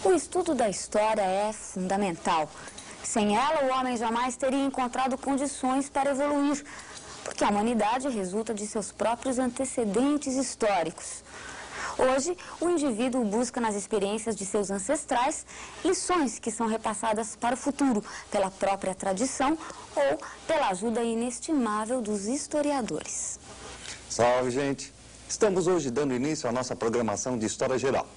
O estudo da história é fundamental. Sem ela, o homem jamais teria encontrado condições para evoluir, porque a humanidade resulta de seus próprios antecedentes históricos. Hoje, o indivíduo busca nas experiências de seus ancestrais lições que são repassadas para o futuro pela própria tradição ou pela ajuda inestimável dos historiadores. Salve, gente! Estamos hoje dando início à nossa programação de História Geral.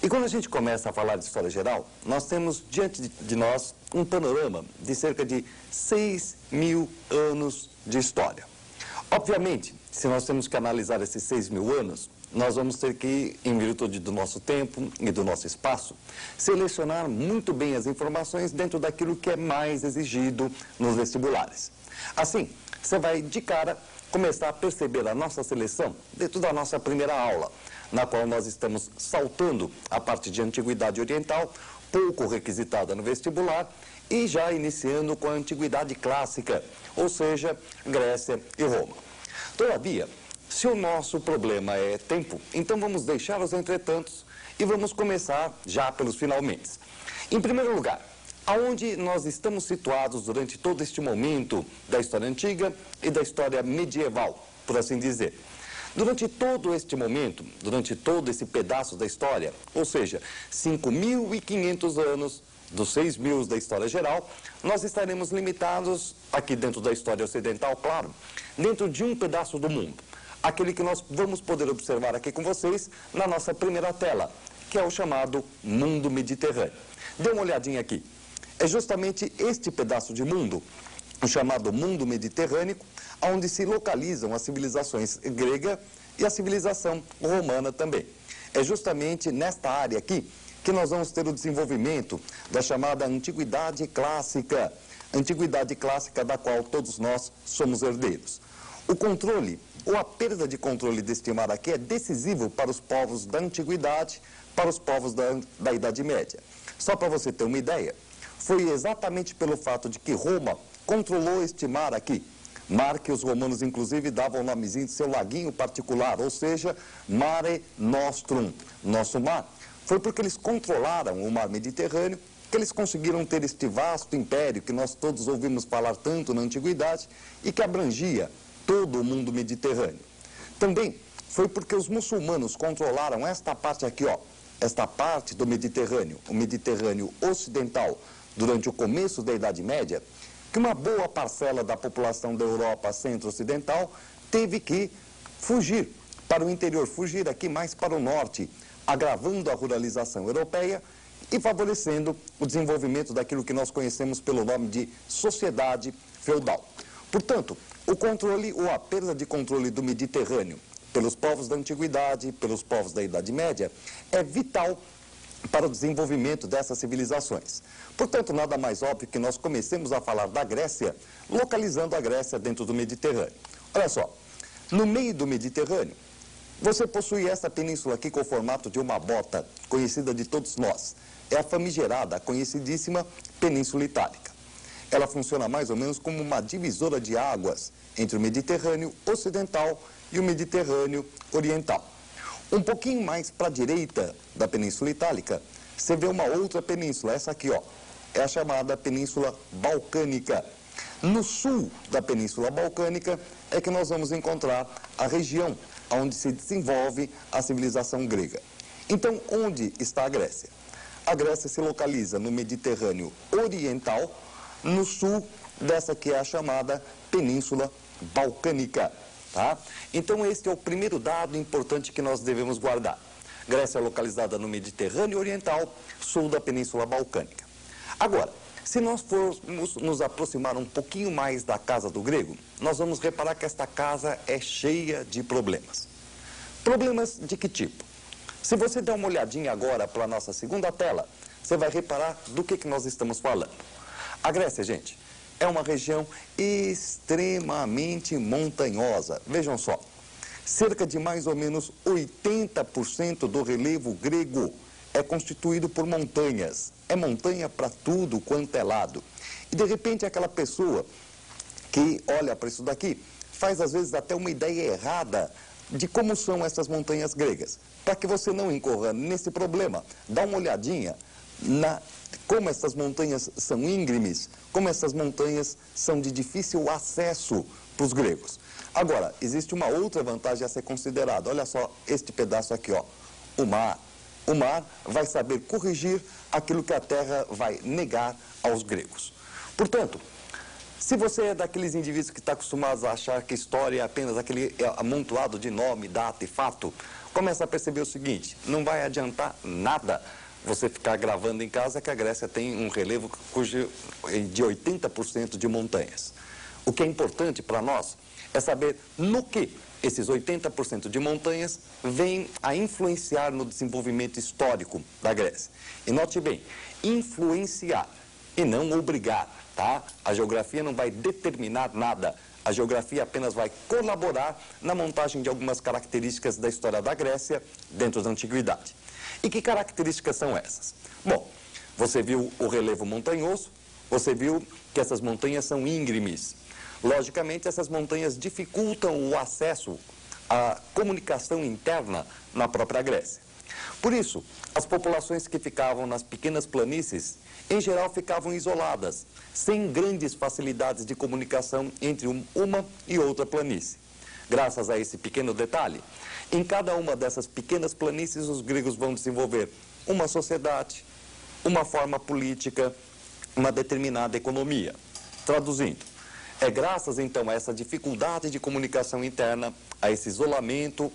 E quando a gente começa a falar de História Geral, nós temos diante de nós um panorama de cerca de 6.000 anos de história. Obviamente, se nós temos que analisar esses 6.000 anos, nós vamos ter que, em virtude do nosso tempo e do nosso espaço, selecionar muito bem as informações dentro daquilo que é mais exigido nos vestibulares. Assim, você vai, de cara, começar a perceber a nossa seleção dentro da nossa primeira aula, na qual nós estamos saltando a parte de Antiguidade Oriental, pouco requisitada no vestibular, e já iniciando com a Antiguidade Clássica, ou seja, Grécia e Roma. Todavia, se o nosso problema é tempo, então vamos deixar os entretantos e vamos começar já pelos finalmente. Em primeiro lugar, aonde nós estamos situados durante todo este momento da história antiga e da história medieval, por assim dizer. Durante todo este momento, durante todo esse pedaço da história, ou seja, 5.500 anos dos 6.000 da história geral, nós estaremos limitados, aqui dentro da história ocidental, claro, dentro de um pedaço do mundo. Aquele que nós vamos poder observar aqui com vocês na nossa primeira tela, que é o chamado mundo mediterrâneo. Dê uma olhadinha aqui. É justamente este pedaço de mundo, o chamado mundo mediterrâneo, onde se localizam as civilizações grega e a civilização romana também. É justamente nesta área aqui que nós vamos ter o desenvolvimento da chamada Antiguidade Clássica. Antiguidade Clássica da qual todos nós somos herdeiros. O controle, ou a perda de controle deste mar aqui é decisivo para os povos da Antiguidade, para os povos da Idade Média. Só para você ter uma ideia, foi exatamente pelo fato de que Roma controlou este mar aqui, mar que os romanos inclusive davam o nomezinho de seu laguinho particular, ou seja, Mare Nostrum, nosso mar. Foi porque eles controlaram o mar Mediterrâneo que eles conseguiram ter este vasto império que nós todos ouvimos falar tanto na Antiguidade e que abrangia todo o mundo mediterrâneo. Também foi porque os muçulmanos controlaram esta parte aqui, ó, esta parte do Mediterrâneo, o Mediterrâneo ocidental, durante o começo da Idade Média, que uma boa parcela da população da Europa centro-ocidental teve que fugir para o interior, fugir aqui mais para o norte, agravando a ruralização europeia e favorecendo o desenvolvimento daquilo que nós conhecemos pelo nome de sociedade feudal. Portanto, o controle ou a perda de controle do Mediterrâneo pelos povos da Antiguidade, pelos povos da Idade Média, é vital para o desenvolvimento dessas civilizações. Portanto, nada mais óbvio que nós comecemos a falar da Grécia, localizando a Grécia dentro do Mediterrâneo. Olha só, no meio do Mediterrâneo, você possui essa península aqui com o formato de uma bota, conhecida de todos nós. É a famigerada, conhecidíssima Península Itálica. Ela funciona mais ou menos como uma divisora de águas entre o Mediterrâneo Ocidental e o Mediterrâneo Oriental. Um pouquinho mais para a direita da Península Itálica, você vê uma outra península, essa aqui, ó, é a chamada Península Balcânica. No sul da Península Balcânica é que nós vamos encontrar a região onde se desenvolve a civilização grega. Então, onde está a Grécia? A Grécia se localiza no Mediterrâneo Oriental, no sul dessa que é a chamada Península Balcânica. Tá? Então, este é o primeiro dado importante que nós devemos guardar. Grécia é localizada no Mediterrâneo Oriental, sul da Península Balcânica. Agora, se nós formos nos aproximar um pouquinho mais da casa do grego, nós vamos reparar que esta casa é cheia de problemas. Problemas de que tipo? Se você der uma olhadinha agora para a nossa segunda tela, você vai reparar do que nós estamos falando. A Grécia, gente, é uma região extremamente montanhosa. Vejam só, cerca de mais ou menos 80% do relevo grego é constituído por montanhas. É montanha para tudo quanto é lado. E de repente aquela pessoa que olha para isso daqui faz às vezes até uma ideia errada de como são essas montanhas gregas. Para que você não incorra nesse problema, dá uma olhadinha como essas montanhas são íngremes, como essas montanhas são de difícil acesso para os gregos. Agora, existe uma outra vantagem a ser considerada. Olha só este pedaço aqui, ó, o mar. O mar vai saber corrigir aquilo que a terra vai negar aos gregos. Portanto, se você é daqueles indivíduos que está acostumados a achar que história é apenas aquele amontoado de nome, data e fato, começa a perceber o seguinte: não vai adiantar nada você ficar gravando em casa que a Grécia tem um relevo de 80% de montanhas. O que é importante para nós é saber no que esses 80% de montanhas vêm a influenciar no desenvolvimento histórico da Grécia. E note bem, influenciar e não obrigar, tá? A geografia não vai determinar nada. A geografia apenas vai colaborar na montagem de algumas características da história da Grécia dentro da antiguidade. E que características são essas? Bom, você viu o relevo montanhoso, você viu que essas montanhas são íngremes. Logicamente, essas montanhas dificultam o acesso à comunicação interna na própria Grécia. Por isso, as populações que ficavam nas pequenas planícies, em geral, ficavam isoladas, sem grandes facilidades de comunicação entre uma e outra planície. Graças a esse pequeno detalhe, em cada uma dessas pequenas planícies, os gregos vão desenvolver uma sociedade, uma forma política, uma determinada economia. Traduzindo, é graças, então, a essa dificuldade de comunicação interna, a esse isolamento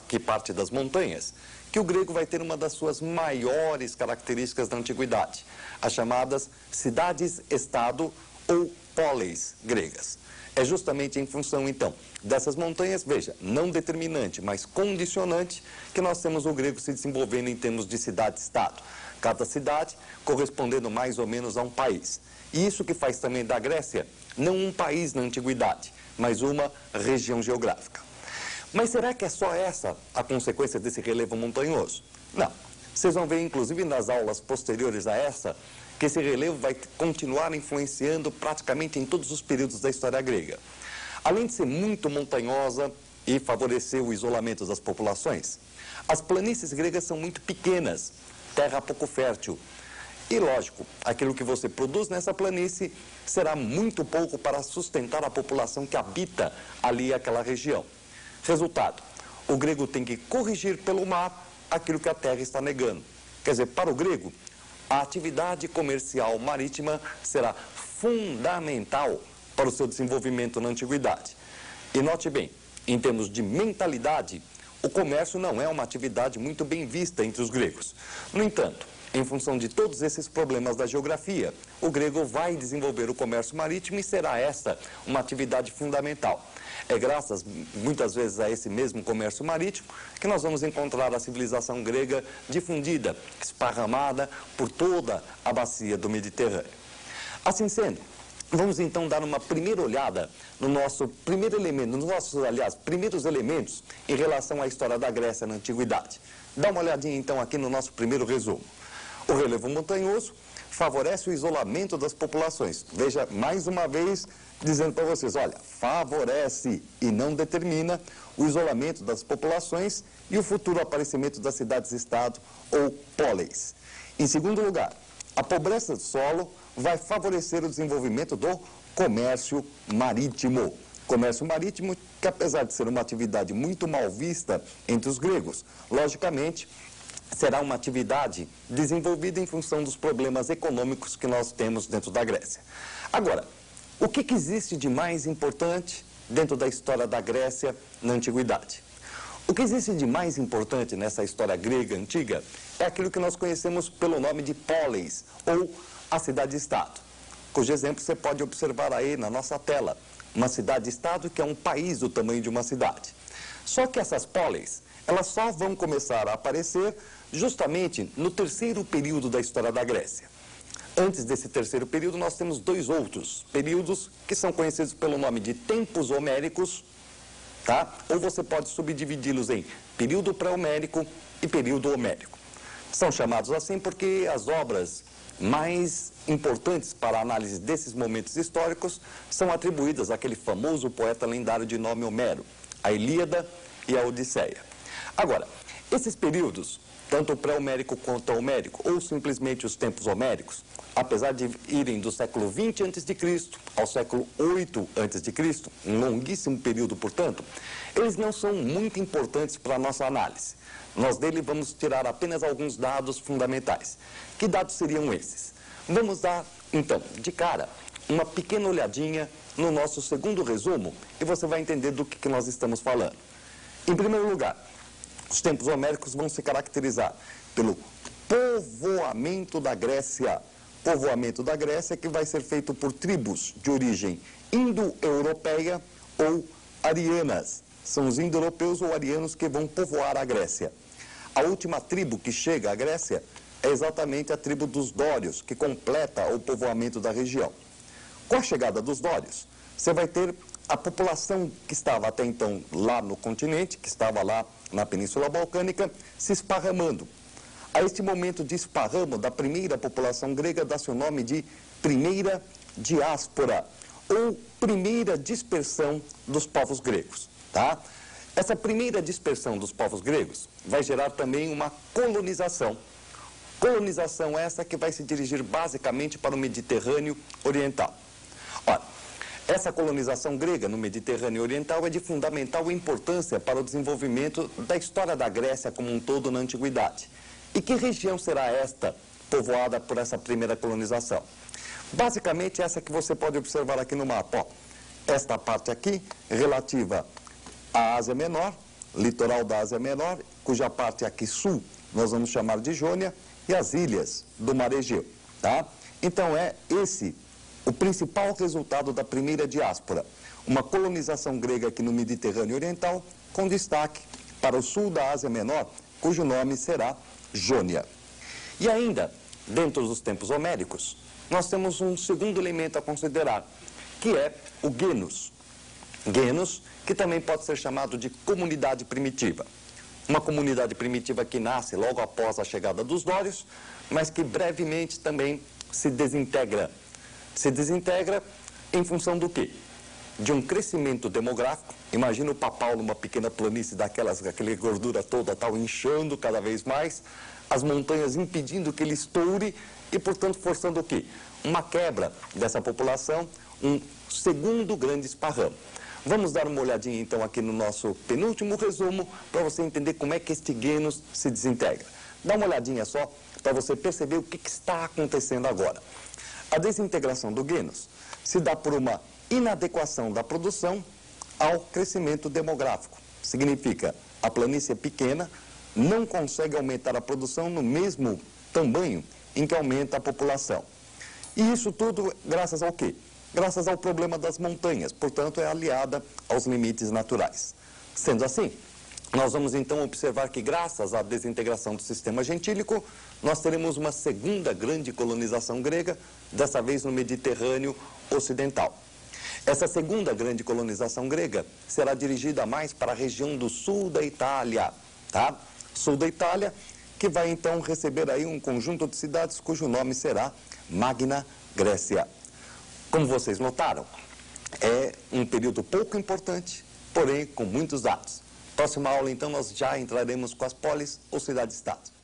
que parte das montanhas, que o grego vai ter uma das suas maiores características da antiguidade, as chamadas cidades-estado ou polis gregas. É justamente em função, então, dessas montanhas, veja, não determinante, mas condicionante, que nós temos o grego se desenvolvendo em termos de cidade-estado. Cada cidade correspondendo mais ou menos a um país. E isso que faz também da Grécia não um país na antiguidade, mas uma região geográfica. Mas será que é só essa a consequência desse relevo montanhoso? Não. Vocês vão ver, inclusive, nas aulas posteriores a essa, que esse relevo vai continuar influenciando praticamente em todos os períodos da história grega. Além de ser muito montanhosa e favorecer o isolamento das populações, as planícies gregas são muito pequenas, terra pouco fértil. E, lógico, aquilo que você produz nessa planície será muito pouco para sustentar a população que habita ali aquela região. Resultado, o grego tem que corrigir pelo mar aquilo que a terra está negando. Quer dizer, para o grego, a atividade comercial marítima será fundamental para o seu desenvolvimento na antiguidade. E note bem, em termos de mentalidade, o comércio não é uma atividade muito bem vista entre os gregos. No entanto, em função de todos esses problemas da geografia, o grego vai desenvolver o comércio marítimo e será esta uma atividade fundamental. É graças, muitas vezes, a esse mesmo comércio marítimo que nós vamos encontrar a civilização grega difundida, esparramada por toda a bacia do Mediterrâneo. Assim sendo, vamos então dar uma primeira olhada no nosso primeiro elemento, nos nossos, aliás, primeiros elementos em relação à história da Grécia na antiguidade. Dá uma olhadinha então aqui no nosso primeiro resumo. O relevo montanhoso favorece o isolamento das populações. Veja, mais uma vez, dizendo para vocês, olha, favorece e não determina o isolamento das populações e o futuro aparecimento das cidades-estado ou polis. Em segundo lugar, a pobreza do solo vai favorecer o desenvolvimento do comércio marítimo. Comércio marítimo que, apesar de ser uma atividade muito mal vista entre os gregos, logicamente, será uma atividade desenvolvida em função dos problemas econômicos que nós temos dentro da Grécia. Agora, o que existe de mais importante dentro da história da Grécia na antiguidade? O que existe de mais importante nessa história grega antiga é aquilo que nós conhecemos pelo nome de polis, ou a cidade-estado, cujo exemplo você pode observar aí na nossa tela. Uma cidade-estado que é um país do tamanho de uma cidade. Só que essas polis, elas só vão começar a aparecer justamente no terceiro período da história da Grécia. Antes desse terceiro período, nós temos dois outros períodos que são conhecidos pelo nome de tempos homéricos, tá? Ou você pode subdividi-los em período pré-homérico e período homérico. São chamados assim porque as obras mais importantes para a análise desses momentos históricos são atribuídas àquele famoso poeta lendário de nome Homero, a Ilíada e a Odisseia. Agora, esses períodos tanto o pré-homérico quanto o homérico, ou simplesmente os tempos homéricos, apesar de irem do século 20 a.C. ao século 8 a.C., um longuíssimo período, portanto, eles não são muito importantes para a nossa análise. Nós dele vamos tirar apenas alguns dados fundamentais. Que dados seriam esses? Vamos dar, então, de cara, uma pequena olhadinha no nosso segundo resumo e você vai entender do que nós estamos falando. Em primeiro lugar, os tempos homéricos vão se caracterizar pelo povoamento da Grécia. Povoamento da Grécia que vai ser feito por tribos de origem indo-europeia ou arianas. São os indo-europeus ou arianos que vão povoar a Grécia. A última tribo que chega à Grécia é exatamente a tribo dos dórios, que completa o povoamento da região. Com a chegada dos dórios, você vai ter a população que estava até então lá no continente, que estava lá na Península Balcânica, se esparramando. A este momento de esparramo da primeira população grega dá-se o nome de primeira diáspora, ou primeira dispersão dos povos gregos, tá? Essa primeira dispersão dos povos gregos vai gerar também uma colonização. Colonização essa que vai se dirigir basicamente para o Mediterrâneo Oriental. Ora, essa colonização grega no Mediterrâneo Oriental é de fundamental importância para o desenvolvimento da história da Grécia como um todo na Antiguidade. E que região será esta povoada por essa primeira colonização? Basicamente essa que você pode observar aqui no mapa. Ó, esta parte aqui, relativa à Ásia Menor, litoral da Ásia Menor, cuja parte aqui sul nós vamos chamar de Jônia, e as ilhas do Mar Egeu, tá? Então é esse o principal resultado da primeira diáspora, uma colonização grega aqui no Mediterrâneo Oriental, com destaque para o sul da Ásia Menor, cujo nome será Jônia. E ainda, dentro dos tempos homéricos, nós temos um segundo elemento a considerar, que é o genus. Genus, que também pode ser chamado de comunidade primitiva. Uma comunidade primitiva que nasce logo após a chegada dos dórios, mas que brevemente também se desintegra. Se desintegra em função do quê? De um crescimento demográfico. Imagina o Papal numa pequena planície daquelas, aquela gordura toda tal, inchando cada vez mais, as montanhas impedindo que ele estoure e, portanto, forçando o quê? Uma quebra dessa população, um segundo grande esparramo. Vamos dar uma olhadinha, então, aqui no nosso penúltimo resumo, para você entender como é que este genus se desintegra. Dá uma olhadinha só, para você perceber o que está acontecendo agora. A desintegração do genus se dá por uma inadequação da produção ao crescimento demográfico. Significa, a planície é pequena, não consegue aumentar a produção no mesmo tamanho em que aumenta a população. E isso tudo graças ao quê? Graças ao problema das montanhas, portanto, é aliada aos limites naturais. Sendo assim, nós vamos então observar que graças à desintegração do sistema gentílico, nós teremos uma segunda grande colonização grega, dessa vez no Mediterrâneo Ocidental. Essa segunda grande colonização grega será dirigida mais para a região do sul da Itália, tá? Sul da Itália, que vai então receber aí um conjunto de cidades cujo nome será Magna Grécia. Como vocês notaram, é um período pouco importante, porém com muitos dados. Próxima aula, então, nós já entraremos com as polis ou cidades-estado.